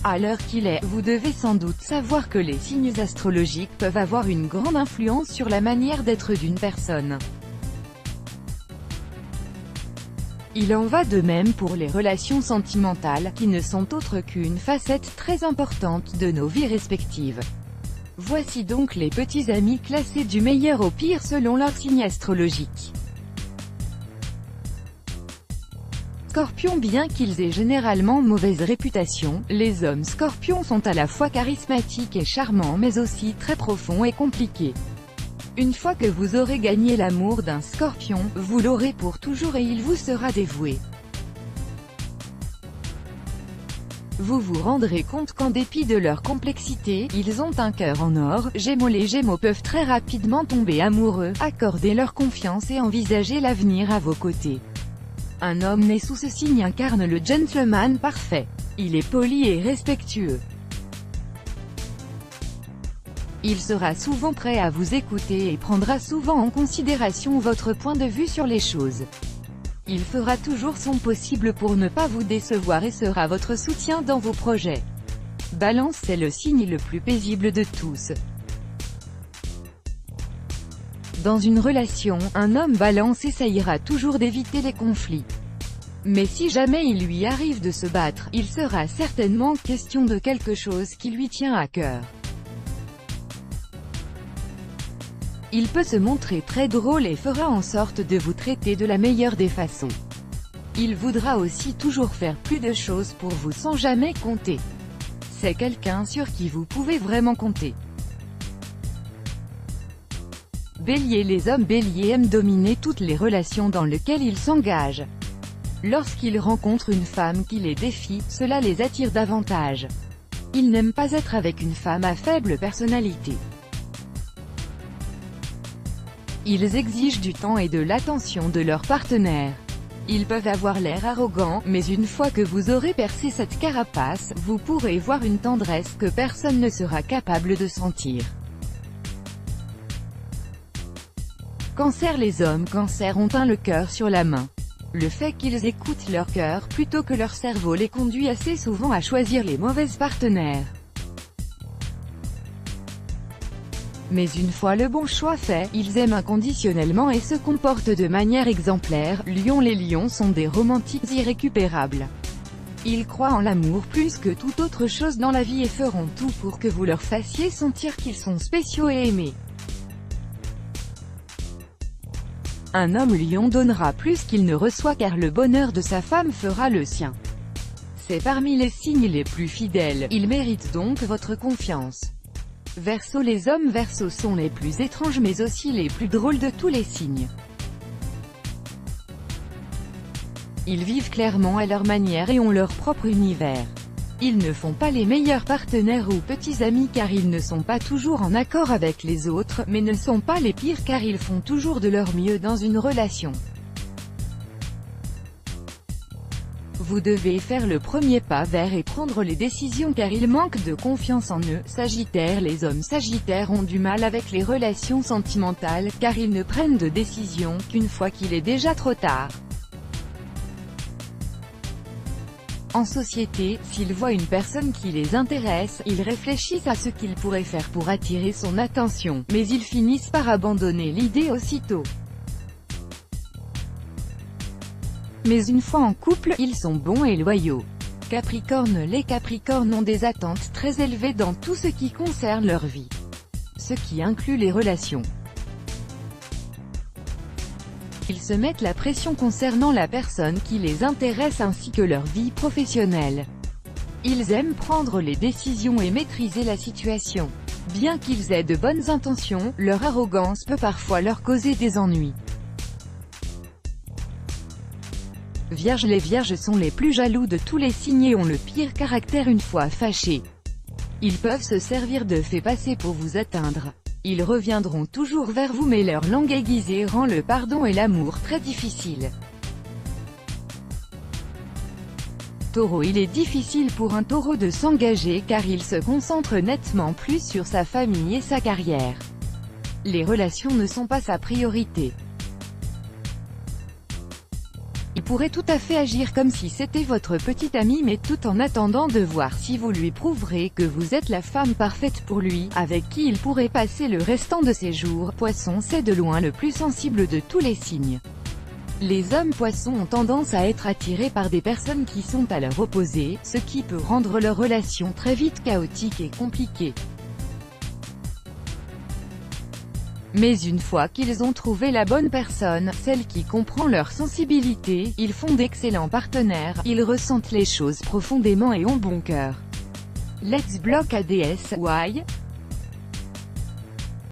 À l'heure qu'il est, vous devez sans doute savoir que les signes astrologiques peuvent avoir une grande influence sur la manière d'être d'une personne. Il en va de même pour les relations sentimentales, qui ne sont autres qu'une facette très importante de nos vies respectives. Voici donc les petits amis classés du meilleur au pire selon leur signe astrologique. Scorpion. Bien qu'ils aient généralement mauvaise réputation, les hommes scorpions sont à la fois charismatiques et charmants mais aussi très profonds et compliqués. Une fois que vous aurez gagné l'amour d'un scorpion, vous l'aurez pour toujours et il vous sera dévoué. Vous vous rendrez compte qu'en dépit de leur complexité, ils ont un cœur en or. Gémeaux. Les Gémeaux peuvent très rapidement tomber amoureux, accorder leur confiance et envisager l'avenir à vos côtés. Un homme né sous ce signe incarne le gentleman parfait. Il est poli et respectueux. Il sera souvent prêt à vous écouter et prendra souvent en considération votre point de vue sur les choses. Il fera toujours son possible pour ne pas vous décevoir et sera votre soutien dans vos projets. Balance. C'est le signe le plus paisible de tous. Dans une relation, un homme Balance essayera toujours d'éviter les conflits. Mais si jamais il lui arrive de se battre, il sera certainement question de quelque chose qui lui tient à cœur. Il peut se montrer très drôle et fera en sorte de vous traiter de la meilleure des façons. Il voudra aussi toujours faire plus de choses pour vous sans jamais compter. C'est quelqu'un sur qui vous pouvez vraiment compter. Bélier. Les hommes béliers aiment dominer toutes les relations dans lesquelles ils s'engagent. Lorsqu'ils rencontrent une femme qui les défie, cela les attire davantage. Ils n'aiment pas être avec une femme à faible personnalité. Ils exigent du temps et de l'attention de leur partenaire. Ils peuvent avoir l'air arrogants, mais une fois que vous aurez percé cette carapace, vous pourrez voir une tendresse que personne ne sera capable de sentir. Cancer. Les hommes Cancer ont le cœur sur la main. Le fait qu'ils écoutent leur cœur plutôt que leur cerveau les conduit assez souvent à choisir les mauvaises partenaires. Mais une fois le bon choix fait, ils aiment inconditionnellement et se comportent de manière exemplaire. Lion. Les lions sont des romantiques irrécupérables. Ils croient en l'amour plus que toute autre chose dans la vie et feront tout pour que vous leur fassiez sentir qu'ils sont spéciaux et aimés. Un homme lion donnera plus qu'il ne reçoit car le bonheur de sa femme fera le sien. C'est parmi les signes les plus fidèles, il mérite donc votre confiance. Verseau. Les hommes Verseaux sont les plus étranges mais aussi les plus drôles de tous les signes. Ils vivent clairement à leur manière et ont leur propre univers. Ils ne font pas les meilleurs partenaires ou petits amis car ils ne sont pas toujours en accord avec les autres, mais ne sont pas les pires car ils font toujours de leur mieux dans une relation. Vous devez faire le premier pas vers et prendre les décisions car ils manquent de confiance en eux. Sagittaire. Les hommes Sagittaires ont du mal avec les relations sentimentales, car ils ne prennent de décisions qu'une fois qu'il est déjà trop tard. En société, s'ils voient une personne qui les intéresse, ils réfléchissent à ce qu'ils pourraient faire pour attirer son attention, mais ils finissent par abandonner l'idée aussitôt. Mais une fois en couple, ils sont bons et loyaux. Capricorne. Les Capricornes ont des attentes très élevées dans tout ce qui concerne leur vie, ce qui inclut les relations. Ils se mettent la pression concernant la personne qui les intéresse ainsi que leur vie professionnelle. Ils aiment prendre les décisions et maîtriser la situation. Bien qu'ils aient de bonnes intentions, leur arrogance peut parfois leur causer des ennuis. Vierge. Les Vierges sont les plus jaloux de tous les signes et ont le pire caractère une fois fâchés. Ils peuvent se servir de faits passés pour vous atteindre. Ils reviendront toujours vers vous mais leur langue aiguisée rend le pardon et l'amour très difficiles. Taureau. Il est difficile pour un taureau de s'engager car il se concentre nettement plus sur sa famille et sa carrière. Les relations ne sont pas sa priorité. Il pourrait tout à fait agir comme si c'était votre petit ami, mais tout en attendant de voir si vous lui prouverez que vous êtes la femme parfaite pour lui, avec qui il pourrait passer le restant de ses jours. Poisson, c'est de loin le plus sensible de tous les signes. Les hommes poissons ont tendance à être attirés par des personnes qui sont à leur opposé, ce qui peut rendre leur relation très vite chaotique et compliquée. Mais une fois qu'ils ont trouvé la bonne personne, celle qui comprend leur sensibilité, ils font d'excellents partenaires, ils ressentent les choses profondément et ont bon cœur. Let's block ADS, why?